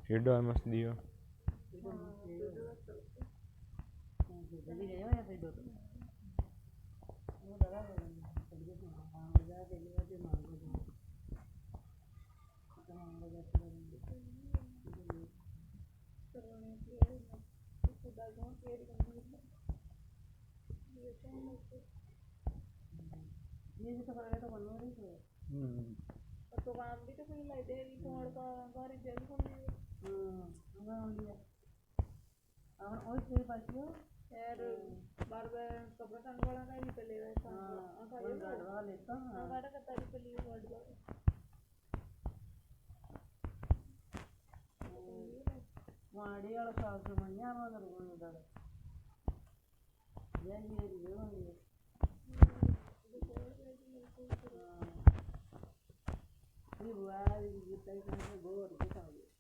હેડો મસ્ત દિયો तो काम भी तो कोई लाइट है फोन का बाहर जल फोन और कोई पासियो यार बार बार कपड़ा संग वाला का ही पले वैसा हां कोई गाड़वा लेता हां गाड़ा का तारी पली गाड़वा वाड़ी वाला साल से मन्या ना दरगोने दाड़ ये ये हुआ ये तय करने गोर के साथ